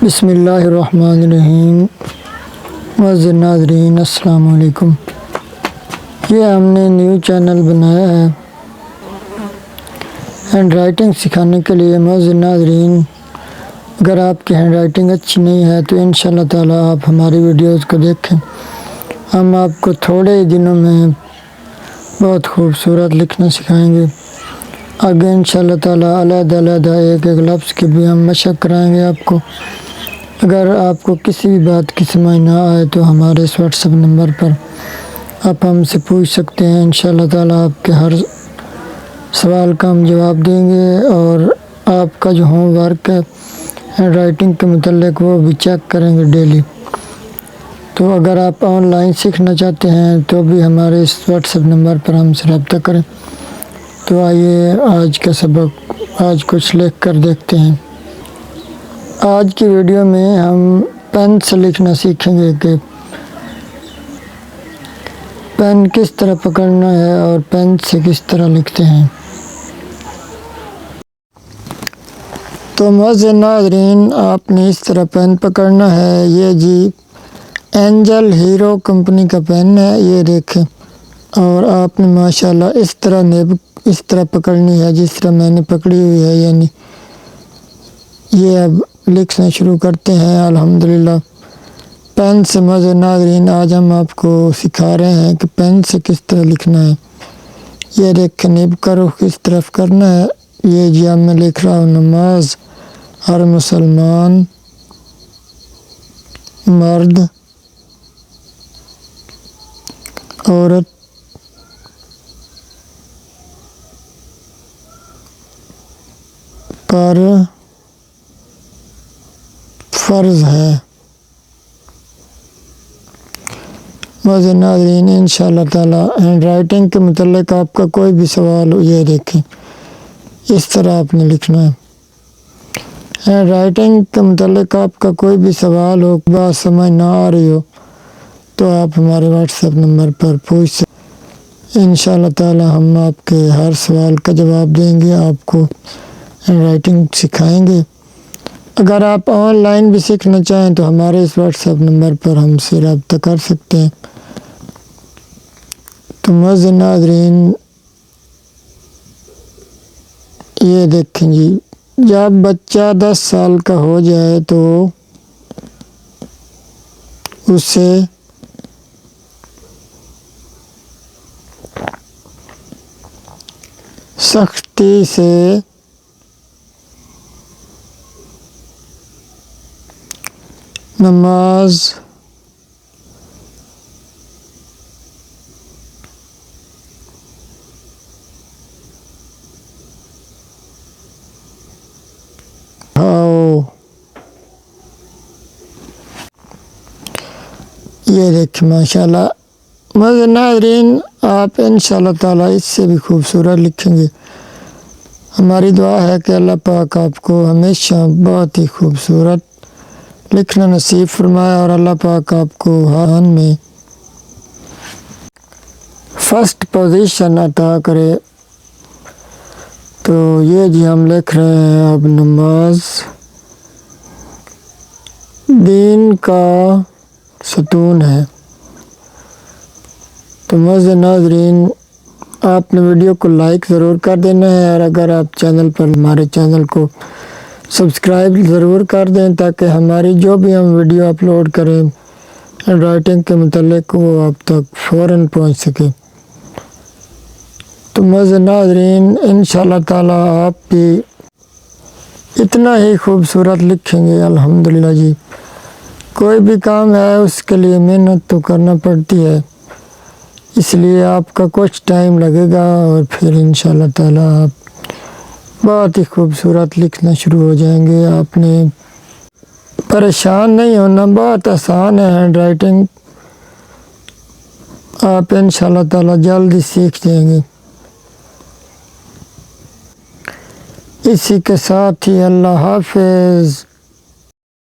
بسم اللہ الرحمن الرحیم۔ معزز ناظرین السلام علیکم۔ یہ ہم نے نیو چینل بنایا ہے ہینڈ رائٹنگ سکھانے کے لیے۔ معزز ناظرین، اگر آپ کی ہینڈ رائٹنگ اچھی نہیں ہے تو انشاءاللہ تعالی آپ ہماری ویڈیوز کو دیکھیں۔ ہم آپ کو تھوڑے ہی دنوں میں بہت خوبصورت لکھنا سکھائیں گے۔ آگے انشاءاللہ تعالی علیحدہ ایک لفظ کی بھی ہم مشق کرائیں گے آپ کو۔ اگر آپ کو کسی بھی بات کی سمجھ نہ آئے تو ہمارے اس واٹس ایپ نمبر پر آپ ہم سے پوچھ سکتے ہیں۔ انشاءاللہ تعالی آپ کے ہر سوال کا ہم جواب دیں گے، اور آپ کا جو ہوم ورک ہے ہینڈ رائٹنگ کے متعلق وہ بھی چیک کریں گے ڈیلی۔ تو اگر آپ آن لائن سیکھنا چاہتے ہیں تو بھی ہمارے اس واٹس ایپ نمبر پر ہم سے رابطہ کریں۔ تو آئیے آج کا سبق آج کچھ لکھ کر دیکھتے ہیں۔ آج کی ویڈیو میں ہم پین سے لکھنا سیکھیں گے کہ پین کس طرح پکڑنا ہے اور پین سے کس طرح لکھتے ہیں۔ تو معزز ناظرین، آپ نے اس طرح پین پکڑنا ہے۔ یہ جی اینجل ہیرو کمپنی کا پین ہے، یہ دیکھیں۔ اور آپ نے ماشاءاللہ اس طرح پکڑنی ہے جس طرح میں نے پکڑی ہوئی ہے، یعنی یہ اب لکھنا شروع کرتے ہیں الحمدللہ پین سے۔ معزز ناظرین، آج ہم آپ کو سکھا رہے ہیں کہ پین سے کس طرح لکھنا ہے۔ یہ دیکھیں، نیب کا رخ کس طرف کرنا ہے۔ یہ جی اب میں لکھ رہا ہوں نماز، ہر مسلمان مرد عورت پر فرض ہے۔ معزز ناظرین، انشاءاللہ تعالی ہینڈ رائٹنگ کے متعلق آپ کا کوئی بھی سوال ہو، یہ دیکھیں اس طرح آپ نے لکھنا ہے۔ ہینڈ رائٹنگ کے متعلق آپ کا کوئی بھی سوال ہو، بات سمجھ نہ آ رہی ہو، تو آپ ہمارے واٹس ایپ نمبر پر پوچھ سکتے ہیں۔ انشاءاللہ تعالی ہم آپ کے ہر سوال کا جواب دیں گے، آپ کو ہینڈ رائٹنگ سکھائیں گے۔ اگر آپ آن لائن بھی سیکھنا چاہیں تو ہمارے اس واٹس ایپ نمبر پر ہم سے رابطہ کر سکتے ہیں۔ تو معزز ناظرین، یہ دیکھیں جی، جب بچہ 10 سال کا ہو جائے تو اسے سختی سے نماز یہ دیکھیں ماشاءاللہ۔ معزز ناظرین، آپ انشاءاللہ تعالی اس سے بھی خوبصورت لکھیں گے۔ ہماری دعا ہے کہ اللہ پاک آپ کو ہمیشہ بہت ہی خوبصورت لکھنا نصیب فرمائے، اور اللہ پاک آپ کو ہر میں فرسٹ پوزیشن عطا کرے۔ تو یہ جی ہم لکھ رہے ہیں اب نماز دین کا ستون ہے۔ تو معزز ناظرین، آپ نے ویڈیو کو لائک ضرور کر دینا ہے، اور اگر آپ چینل پر ہمارے چینل کو سبسکرائب ضرور کر دیں تاکہ ہماری جو بھی ہم ویڈیو اپلوڈ کریں ہینڈ رائٹنگ کے متعلق وہ آپ تک فوراً پہنچ سکے۔ تو معزز ناظرین، انشاءاللہ تعالی آپ بھی اتنا ہی خوبصورت لکھیں گے الحمدللہ جی۔ کوئی بھی کام ہے اس کے لیے محنت تو کرنا پڑتی ہے، اس لیے آپ کا کچھ ٹائم لگے گا، اور پھر انشاءاللہ تعالی آپ بہت ہی خوبصورت لکھنا شروع ہو جائیں گے۔ آپ نے پریشان نہیں ہونا، بہت آسان ہے ہینڈ رائٹنگ، آپ انشاءاللہ تعالی جلد ہی سیکھ جائیں گے۔ اسی کے ساتھ ہی اللہ حافظ۔